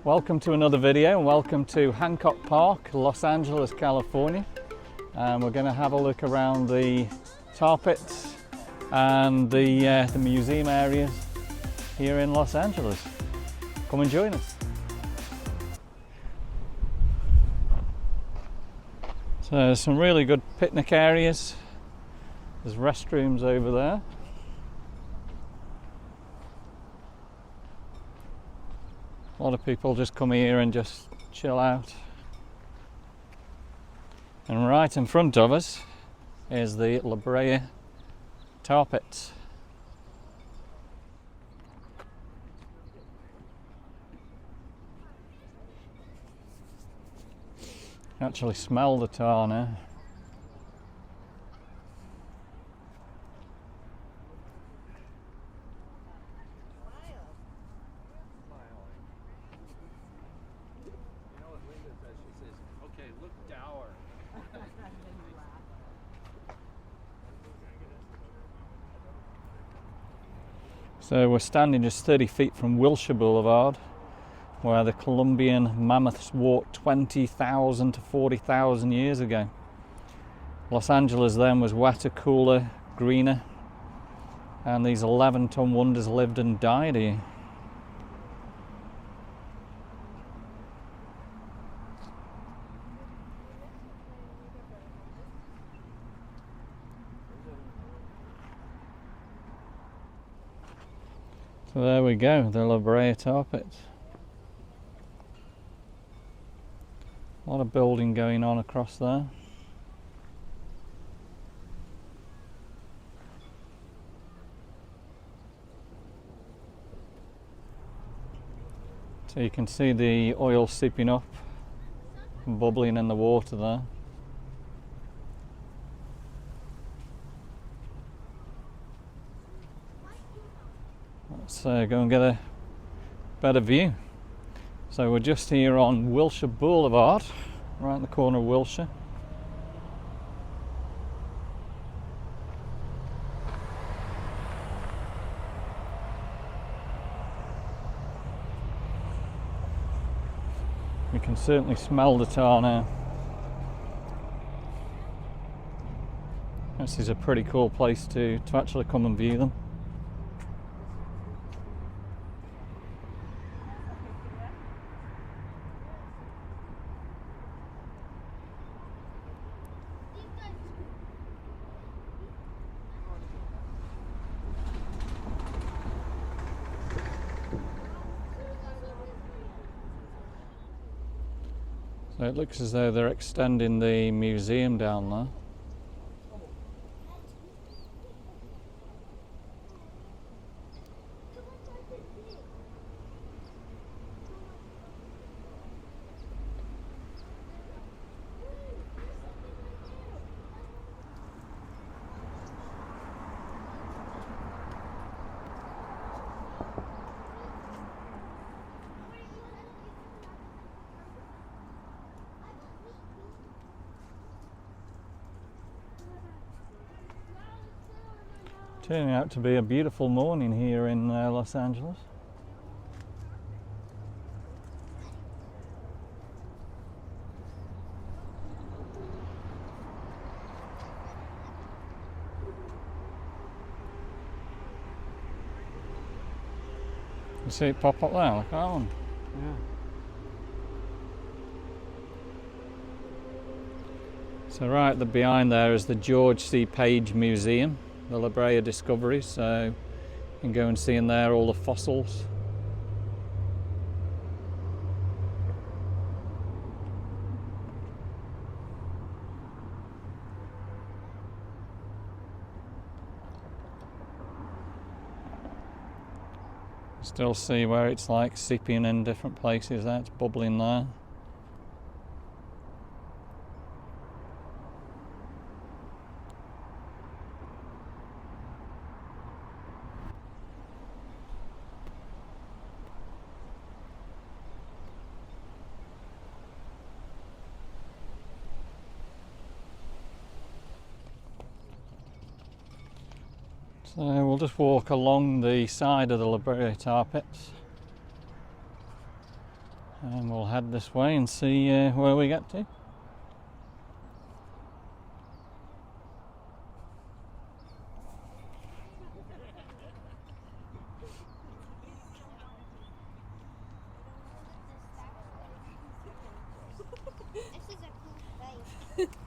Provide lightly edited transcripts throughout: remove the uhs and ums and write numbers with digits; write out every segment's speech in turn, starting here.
Welcome to another video and welcome to Hancock Park, Los Angeles, California. And we're going to have a look around the tar pits and the museum areas here in Los Angeles. Come and join us. So there's some really good picnic areas. There's restrooms over there. A lot of people just come here and just chill out. And right in front of us is the Brea Tar pits. Actually smell the tar now. So we're standing just 30 feet from Wilshire Boulevard, where the Columbian mammoths walked 20,000 to 40,000 years ago. Los Angeles then was wetter, cooler, greener, and these 11-ton wonders lived and died here. So there we go, the Brea Tar pits. A lot of building going on across there. So you can see the oil seeping up, bubbling in the water there. Let's go and get a better view. So we're just here on Wilshire Boulevard, right in the corner of Wilshire. We can certainly smell the tar now. This is a pretty cool place to actually come and view them. So it looks as though they're extending the museum down there. Turning out to be a beautiful morning here in Los Angeles. You see it pop up there, like that one? Yeah. So right behind there is the George C. Page Museum, the La Brea discoveries, so you can go and see in there all the fossils. Still see where it's like seeping in different places there, it's bubbling there. So we'll just walk along the side of the Brea Tar pits. And we'll head this way and see where we get to.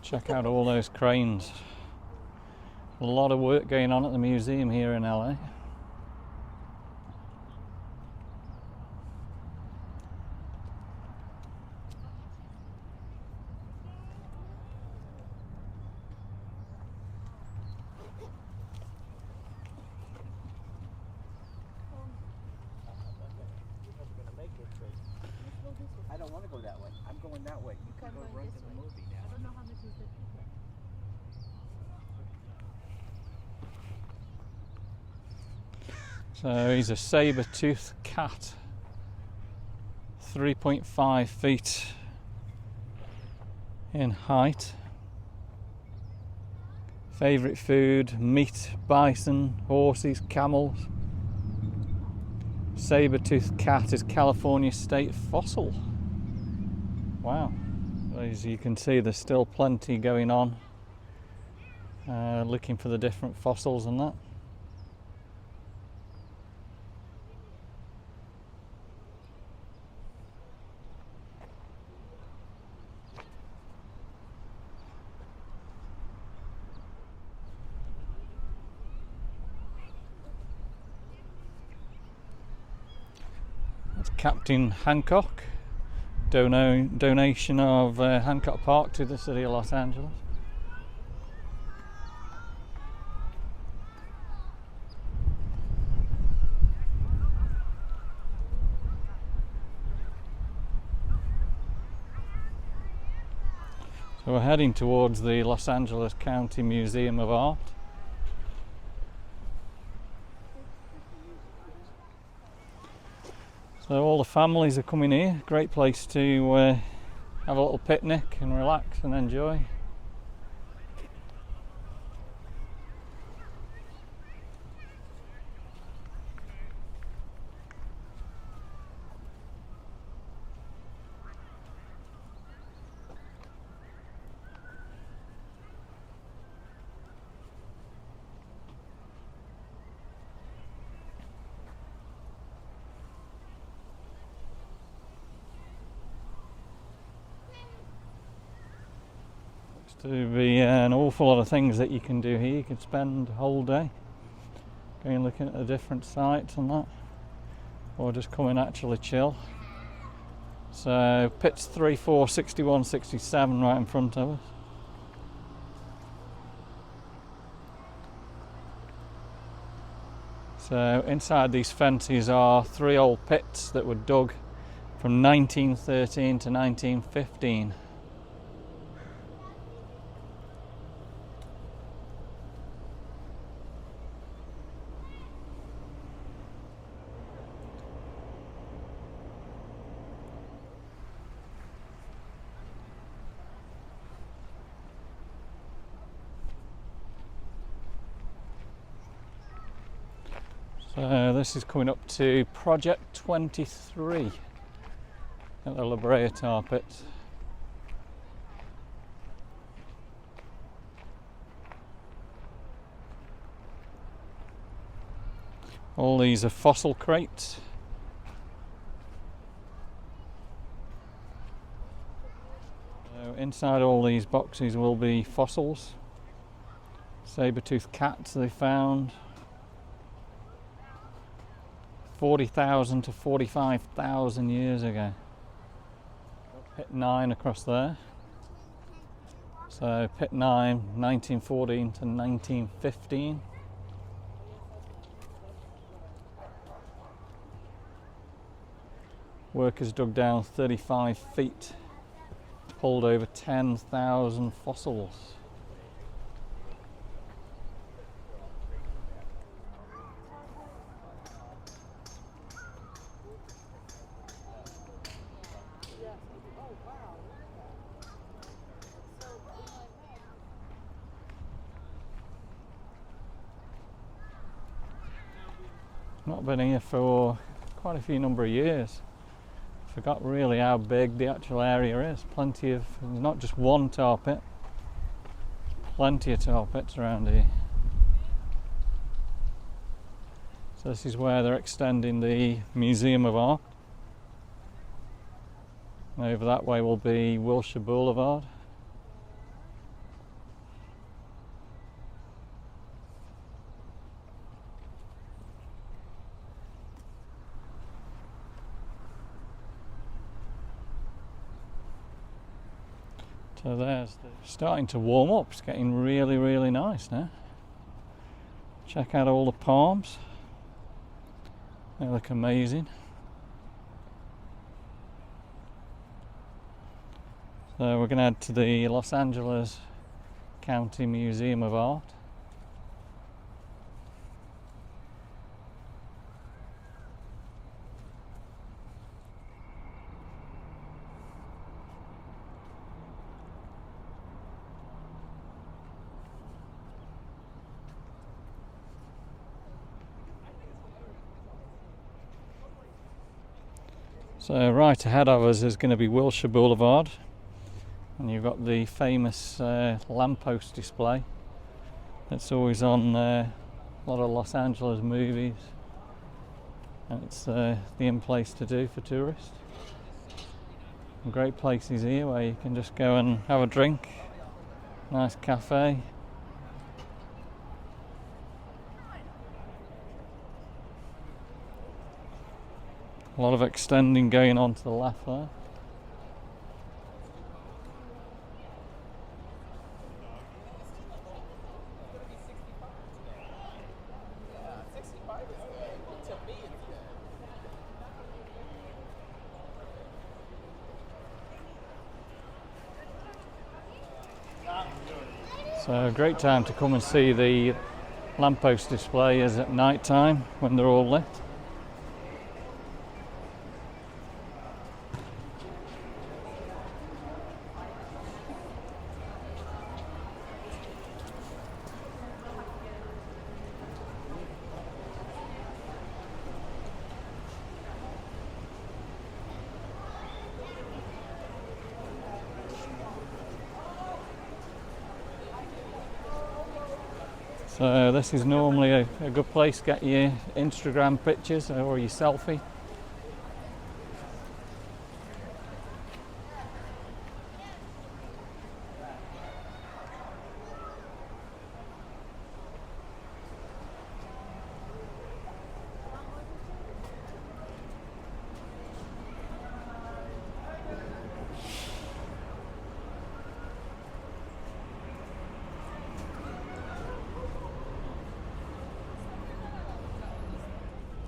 Check out all those cranes. A lot of work going on at the museum here in LA. I don't want to go that way. I'm going that way. You can go right to the movie now. I don't know how much is it. So he's a saber-toothed cat, 3.5 feet in height. Favourite food: meat, bison, horses, camels. Saber-toothed cat is California state fossil. Wow, as you can see, there's still plenty going on, looking for the different fossils and that. That's Captain Hancock. Donation of Hancock Park to the city of Los Angeles. So we're heading towards the Los Angeles County Museum of Art. So all the families are coming here. Great place to have a little picnic and relax and enjoy. To be an awful lot of things that you can do here. You can spend a whole day going looking at the different sites and that, or just come and actually chill. So pits 3, 4, 61, 67 right in front of us. So inside these fences are 3 old pits that were dug from 1913 to 1915. So this is coming up to Project 23 at the Brea Tar pits. All these are fossil crates. So inside all these boxes will be fossils. Saber-toothed cats they found. 40,000 to 45,000 years ago. Pit 9 across there. So pit 9, 1914 to 1915. Workers dug down 35 feet, pulled over 10,000 fossils. Not been here for quite a few number of years. forgot really how big the actual area is. Plenty of, not just one tar pit, plenty of tar pits around here. So this is where they're extending the Museum of Art. Over that way will be Wilshire Boulevard. So there's starting to warm up. It's getting really, really nice now. Check out all the palms. They look amazing. So we're going to head to the Los Angeles County Museum of Art. So right ahead of us is going to be Wilshire Boulevard, and you've got the famous lamppost display that's always on a lot of Los Angeles movies, and it's the in place to do for tourists. And great places here where you can just go and have a drink, nice cafe. A lot of extending going on to the left there. So a great time to come and see the lamppost display is at night time when they're all lit. So this is normally a good place to get your Instagram pictures or your selfie.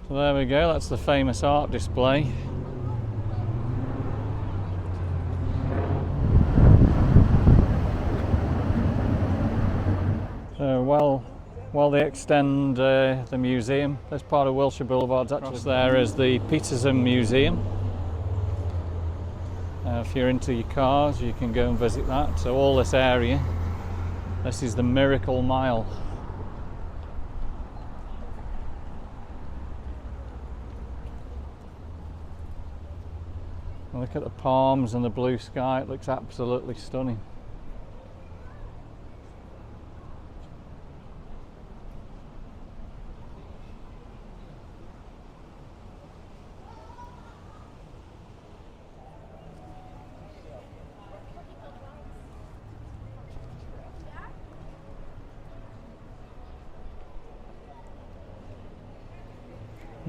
So there we go, that's the famous art display. So while they extend the museum, this part of Wilshire Boulevard's actually there is the Peterson Museum. If you're into your cars, you can go and visit that. So all this area, this is the Miracle Mile. Look at the palms and the blue sky, it looks absolutely stunning.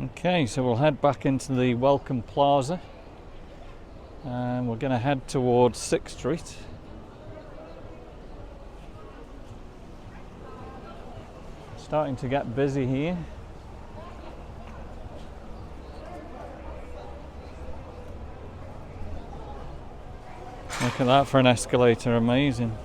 Okay, so we'll head back into the Welcome Plaza. And we're going to head towards 6th Street. Starting to get busy here. Look at that for an escalator, amazing.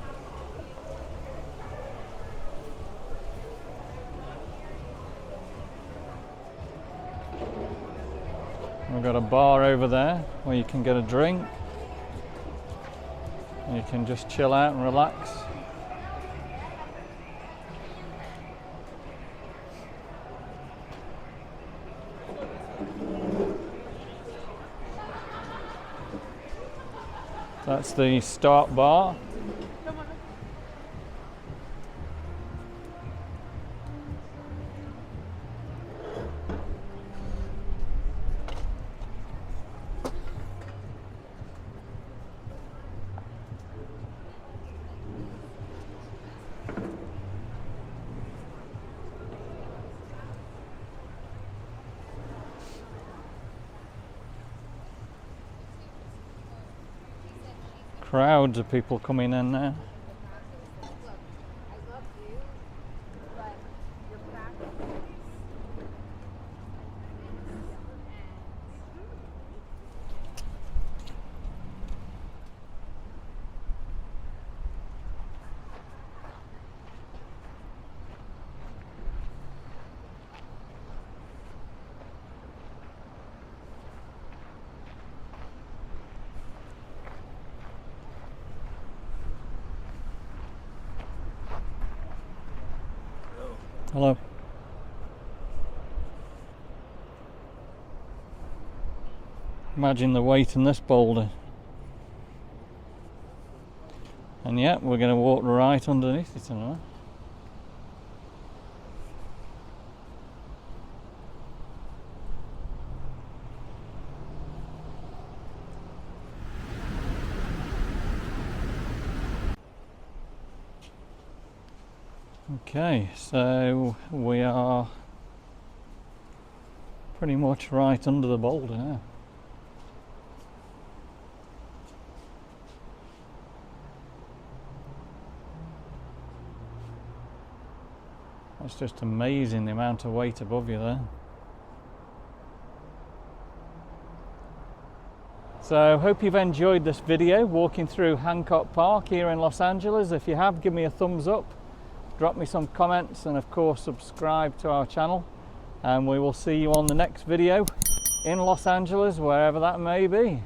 We've got a bar over there where you can get a drink. And you can just chill out and relax. That's the start bar. Crowds of people coming in now. Hello. Imagine the weight in this boulder. And yeah, we're going to walk right underneath it now. Okay, so we are pretty much right under the boulder now. It's just amazing the amount of weight above you there. So hope you've enjoyed this video walking through Hancock Park here in Los Angeles. If you have, give me a thumbs up, drop me some comments, and of course subscribe to our channel, and we will see you on the next video in Los Angeles, wherever that may be.